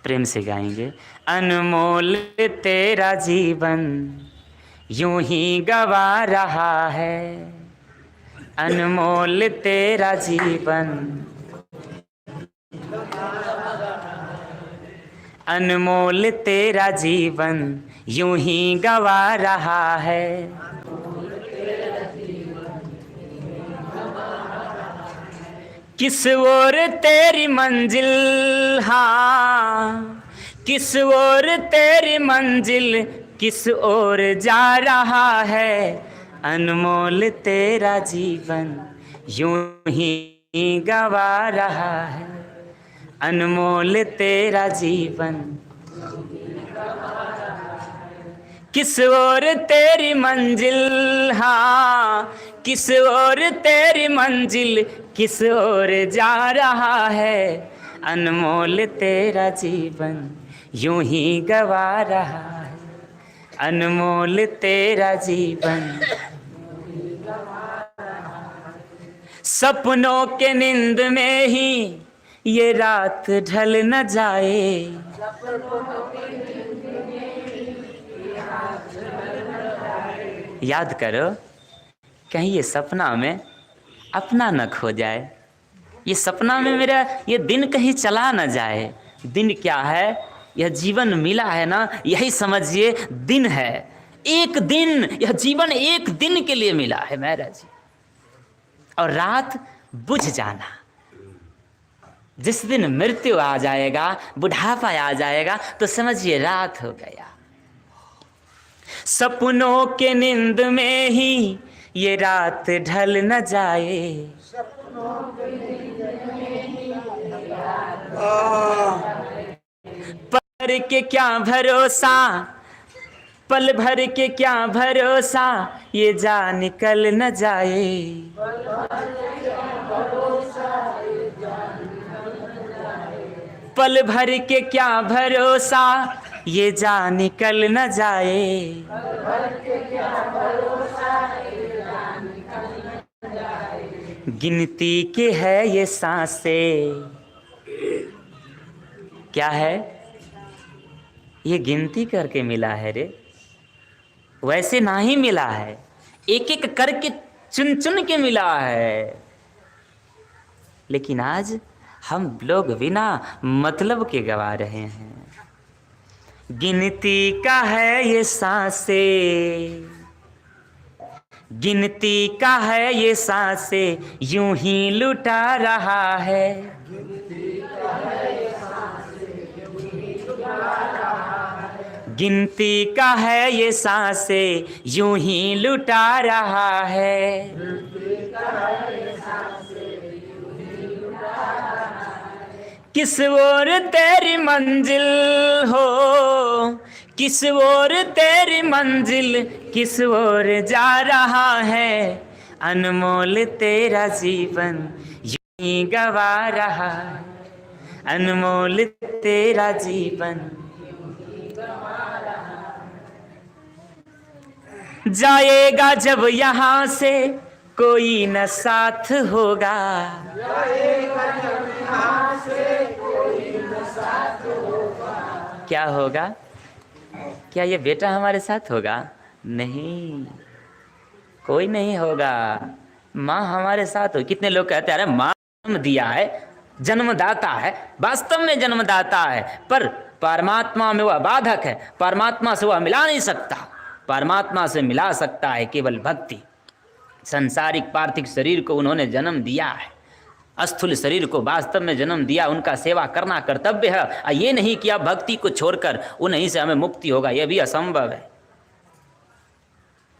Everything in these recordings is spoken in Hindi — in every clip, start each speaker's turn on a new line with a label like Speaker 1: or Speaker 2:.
Speaker 1: प्रेम से गाएंगे। अनमोल तेरा जीवन यूं ही गवा रहा है, अनमोल तेरा जीवन, अनमोल तेरा जीवन यूं ही गवा रहा है। किस ओर तेरी मंजिल, हाँ किस ओर तेरी मंजिल, किस ओर जा रहा है, अनमोल तेरा जीवन यूं ही गवा रहा है, अनमोल तेरा जीवन। किस ओर तेरी मंजिल, हाँ किस ओर तेरी मंजिल, किस ओर जा रहा है, अनमोल तेरा जीवन यूं ही गवा रहा है, अनमोल तेरा जीवन। सपनों के नींद में ही ये रात ढल न जाए, याद करो कहीं ये सपना में अपना न खो जाए, ये सपना में मेरा ये दिन कहीं चला न जाए। दिन क्या है, यह जीवन मिला है ना, यही समझिए दिन है। एक दिन, यह जीवन एक दिन के लिए मिला है महाराज जी, और रात बुझ जाना। जिस दिन मृत्यु आ जाएगा, बुढ़ापा आ जाएगा, तो समझिए रात हो गया। सपनों के नींद में ही ये रात ढल न जाए, पर के क्या भरोसा, पल भर के क्या भरोसा, ये जा निकल न जाए। पल भर के क्या भरोसा, ये जा निकल न जाए। गिनती के है ये सांसें, क्या है ये गिनती करके मिला है रे, वैसे ना ही मिला है, एक एक करके चुन चुन के मिला है। लेकिन आज हम लोग बिना मतलब के गवा रहे हैं। गिनती का है ये सांसें, गिनती का है ये सांसें, यूं ही लुटा रहा है। गिनती का है ये सांसें, यूं ही लुटा रहा है। किस ओर तेरी मंजिल हो, किस ओर तेरी मंजिल, किस ओर जा रहा है, अनमोल तेरा जीवन यूं ही गवा रहा है, अनमोल तेरा जीवन। जाएगा जब यहाँ से कोई न साथ होगा, जाएगा जब यहाँ से कोई न साथ होगा, क्या होगा? क्या ये बेटा हमारे साथ होगा? नहीं, कोई नहीं होगा। माँ हमारे साथ हो। कितने लोग कहते हैं अरे माँ जन्म दिया है, जन्मदाता है, वास्तव में जन्मदाता है, पर परमात्मा में वह बाधक है, परमात्मा से वह मिला नहीं सकता। परमात्मा से मिला सकता है केवल भक्ति। संसारिक पार्थिव शरीर को उन्होंने जन्म दिया है, स्थूल शरीर को वास्तव में जन्म दिया, उनका सेवा करना कर्तव्य है। ये नहीं कि आप भक्ति को छोड़कर उन्हीं से हमें मुक्ति होगा, यह भी असंभव है।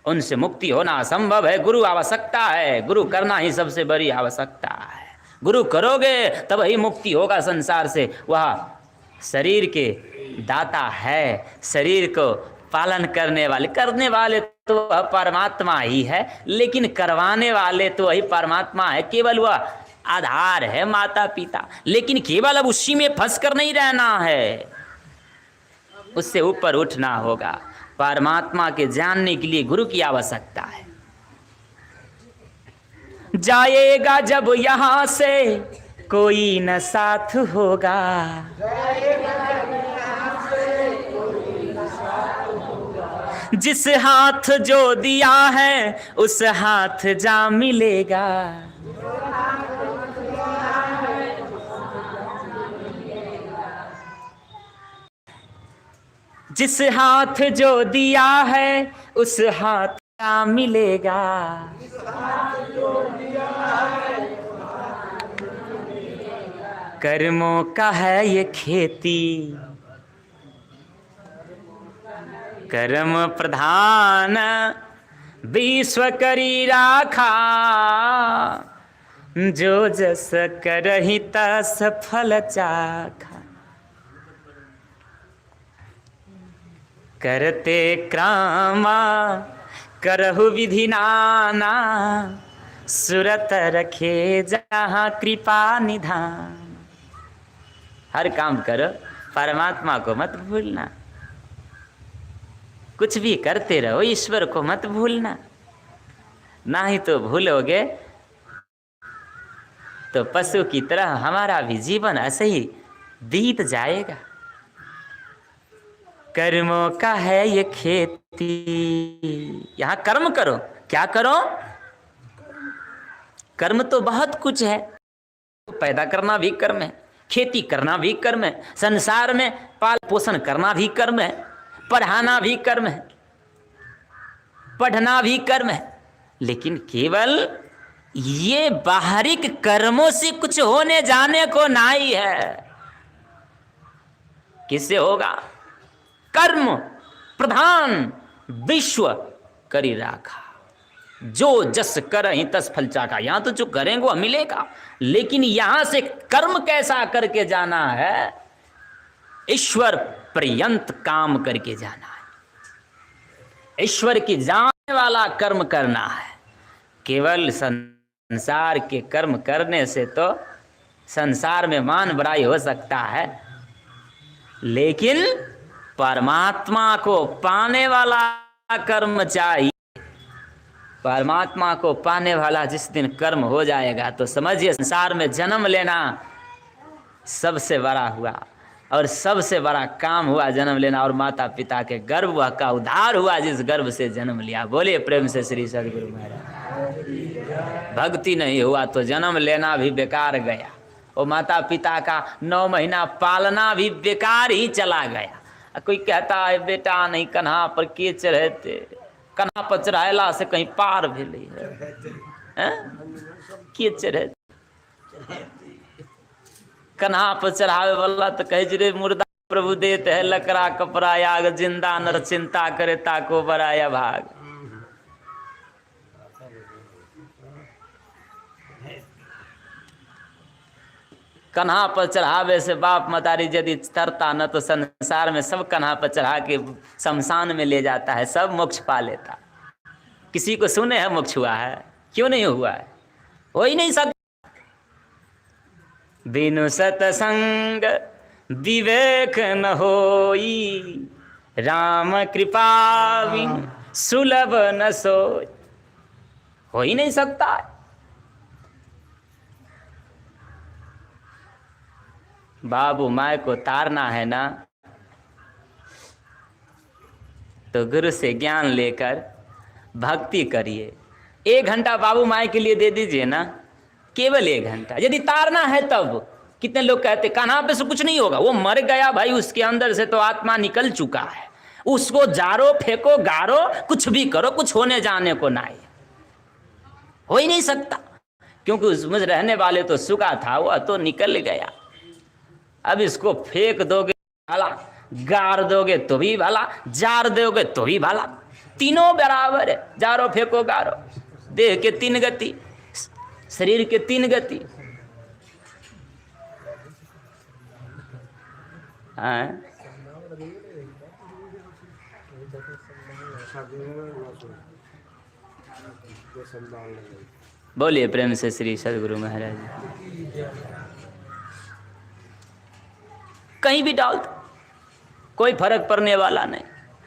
Speaker 1: उनसे मुक्ति होना असंभव है। गुरु आवश्यकता है, गुरु करना ही सबसे बड़ी आवश्यकता है। गुरु करोगे तब ही मुक्ति होगा संसार से। वह शरीर के दाता है, शरीर को पालन करने वाले तो वह परमात्मा ही है, लेकिन करवाने वाले तो वही परमात्मा है। केवल वह आधार है, माता पिता, लेकिन केवल अब उसी में फंस कर नहीं रहना है, उससे ऊपर उठना होगा। परमात्मा के जानने के लिए गुरु की आवश्यकता है। जाएगा जब यहाँ से कोई न साथ होगा, जाएगा जब जिस हाथ जो दिया है उस हाथ जा मिलेगा। जिस हाथ जो दिया है उस हाथ जा मिलेगा। कर्मों का है ये खेती, कर्म प्रधान विश्व करी राखा। जो जस करहि तस फल चाखा। करते क्रामा करहु विधि नाना। सुरत रखे जहाँ कृपा निधान। हर काम करो, परमात्मा को मत भूलना। कुछ भी करते रहो, ईश्वर को मत भूलना। ना ही तो भूलोगे तो पशु की तरह हमारा भी जीवन ऐसे ही बीत जाएगा। कर्मों का है ये खेती। यहाँ कर्म करो। क्या करो? कर्म तो बहुत कुछ है। पैदा करना भी कर्म है, खेती करना भी कर्म है, संसार में पाल पोषण करना भी कर्म है, पढ़ाना भी कर्म है, पढ़ना भी कर्म है। लेकिन केवल ये बाहरिक कर्मों से कुछ होने जाने को नहीं है। किससे होगा? कर्म प्रधान विश्व करी राखा। जो जस करहि तस फल चाखा। यहां तो जो करेंगे वो मिलेगा, लेकिन यहां से कर्म कैसा करके जाना है? ईश्वर पर्यंत काम करके जाना है। ईश्वर की जाने वाला कर्म करना है। केवल संसार के कर्म करने से तो संसार में मान बढ़ाई हो सकता है, लेकिन परमात्मा को पाने वाला कर्म चाहिए। परमात्मा को पाने वाला जिस दिन कर्म हो जाएगा तो समझिए संसार में जन्म लेना सबसे बड़ा हुआ, और सबसे बड़ा काम हुआ जन्म लेना। और माता पिता के गर्भ का उद्धार हुआ जिस गर्भ से जन्म लिया। बोलिए प्रेम से श्री सद्गुरु महाराज। भक्ति नहीं हुआ तो जन्म लेना भी बेकार गया, और माता पिता का 9 महीना पालना भी बेकार ही चला गया। कोई कहता है बेटा नहीं कन्हा पर के चढ़ते, कन्हा पर चढ़ाला से कहीं पार भेले के चढ़े। कन्हा पर चढ़ावे वाला तो कहे रे मुर्दा प्रभु देत है लकड़ा कपड़ा याग। जिंदा नर चिंता करे ताको बराया भाग। कन्हा पर चढ़ावे से बाप मतारी यदि तरता न तो संसार में सब कन्हा पर चढ़ा के शमशान में ले जाता है, सब मोक्ष पा लेता। किसी को सुने है मोक्ष हुआ है? क्यों नहीं हुआ है? हो ही नहीं सकता। बिनु सतसंग विवेक न होई, राम कृपा बिनु सुलभ न सोई। हो ही नहीं सकता। बाबू माय को तारना है ना, तो गुरु से ज्ञान लेकर भक्ति करिए। 1 घंटा बाबू माय के लिए दे दीजिए ना, केवल 1 घंटा। यदि तारना है तब कितने लोग कहते कान्हा पे से कुछ नहीं होगा, वो मर गया भाई, उसके अंदर से तो आत्मा निकल चुका है। उसको जारो फेंको गारो कुछ भी करो, कुछ होने जाने को नहीं। हो ही नहीं सकता, क्योंकि उसमें रहने वाले तो सुखा था, वह तो निकल गया। अब इसको फेंक दोगे भला, गार दोगे तो भी भला, जार दोगे तो भी भला, तीनों बराबर है। जारो फेंको गारो, देह के 3 गति, शरीर के 3 गति। बोलिए प्रेम से श्री सद्गुरु महाराज। कहीं भी डाल दो, कोई फर्क पड़ने वाला नहीं।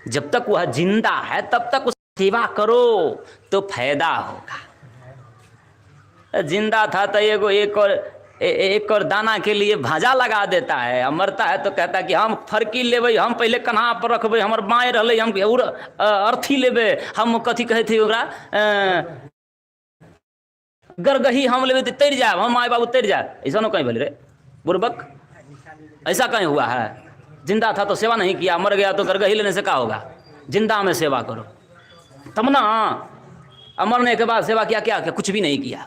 Speaker 1: जब तक वह जिंदा है तब तक उसकी सेवा करो तो फायदा होगा। जिंदा था तो एक और एक और दाना के लिए भाजा लगा देता है, अब मरता है तो कहता है कि हम फरकी लेबै, हम पहले कन्हा पर रखबै, हमर माय रहलै, हम अर्थी लेबै, हम कथी कहै थे ओकरा गरगही हम लेबै तो तैर जाए, हम माय बाबू तैर जाए। ऐसा ना कहीं बोले रे बुर्बक, ऐसा कहीं हुआ है? जिंदा था तो सेवा नहीं किया, मर गया तो गरगही लेने से क्या होगा? जिंदा में सेवा करो तब ना, मरने के बाद सेवा किया क्या? क्या कुछ भी नहीं किया।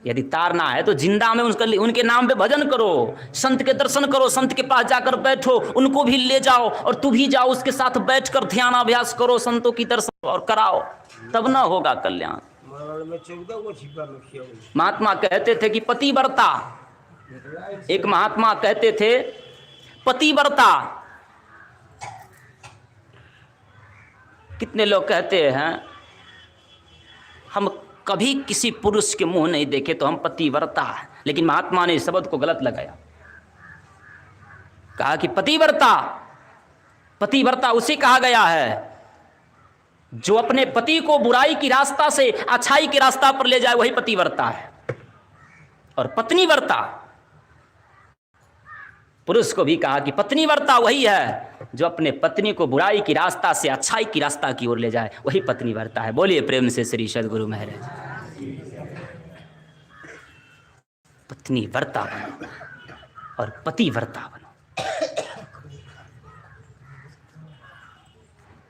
Speaker 1: यदि तारना है तो जिंदा में उनके नाम पे भजन करो, संत के दर्शन करो, संत के पास जाकर बैठो, उनको भी ले जाओ और तू भी जाओ उसके साथ बैठकर ध्यान अभ्यास करो, संतों की दर्शन और कराओ, तब ना होगा कल्याण। महात्मा कहते थे कि पतिव्रता, एक महात्मा कहते थे पतिव्रता। कितने लोग कहते हैं हम कभी किसी पुरुष के मुंह नहीं देखे तो हम पतिव्रता है, लेकिन महात्मा ने इस शब्द को गलत लगाया, कहा कि पतिव्रता, पतिव्रता उसे कहा गया है जो अपने पति को बुराई की रास्ता से अच्छाई के रास्ता पर ले जाए, वही पतिव्रता है। और पत्नीव्रता, पुरुष को भी कहा कि पत्नीव्रता वही है जो अपने पत्नी को बुराई की रास्ता से अच्छाई की रास्ता की ओर ले जाए, वही पत्नीव्रता है। बोलिए प्रेम से श्री सद्गुरु महाराज। पत्नीव्रता बनो और पतिव्रता बनो।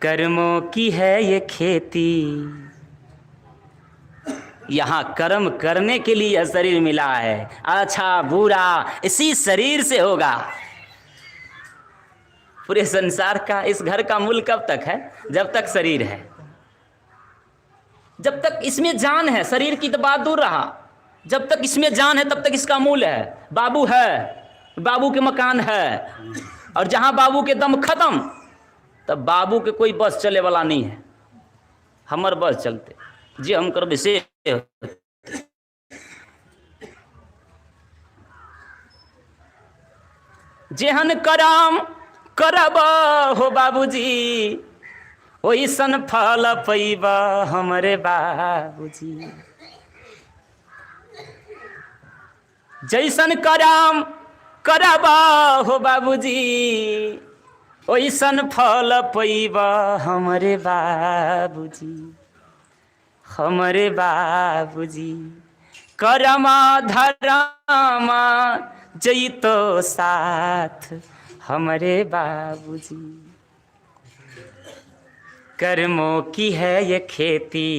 Speaker 1: कर्मों की है ये खेती, यहाँ कर्म करने के लिए यह शरीर मिला है, अच्छा बुरा इसी शरीर से होगा। पूरे संसार का, इस घर का मूल कब तक है? जब तक शरीर है, जब तक इसमें जान है। शरीर की तो बात दूर रहा, जब तक इसमें जान है तब तक इसका मूल है। बाबू है, बाबू के मकान है, और जहां बाबू के दम खत्म तब बाबू के कोई बस चले वाला नहीं है। हमर बस चलते जी, हम कर से जेहन कराम करब हो बाबूजी, ओइसन फल पैबा हमरे बाबूजी। जैसन कराम करब हो बाबूजी, ओइसन फल पैबा हमरे बाबूजी, हमरे बाबूजी। करमा धरमा जइतो साथ हमरे बाबूजी। कर्मों की है ये खेती,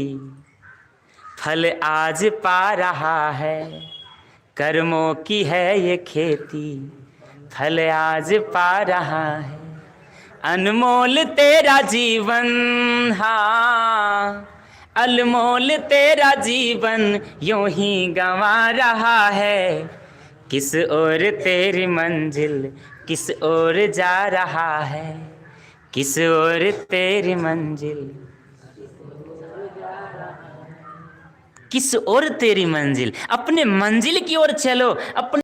Speaker 1: फल आज पा रहा है। कर्मों की है ये खेती, फल आज पा रहा है। अनमोल तेरा जीवन, हाँ अनमोल तेरा जीवन यूं ही गंवा रहा है। किस ओर तेरी मंजिल, किस ओर जा रहा है। किस ओर तेरी मंजिल, किस ओर तेरी मंजिल। अपने मंजिल की ओर चलो, अपने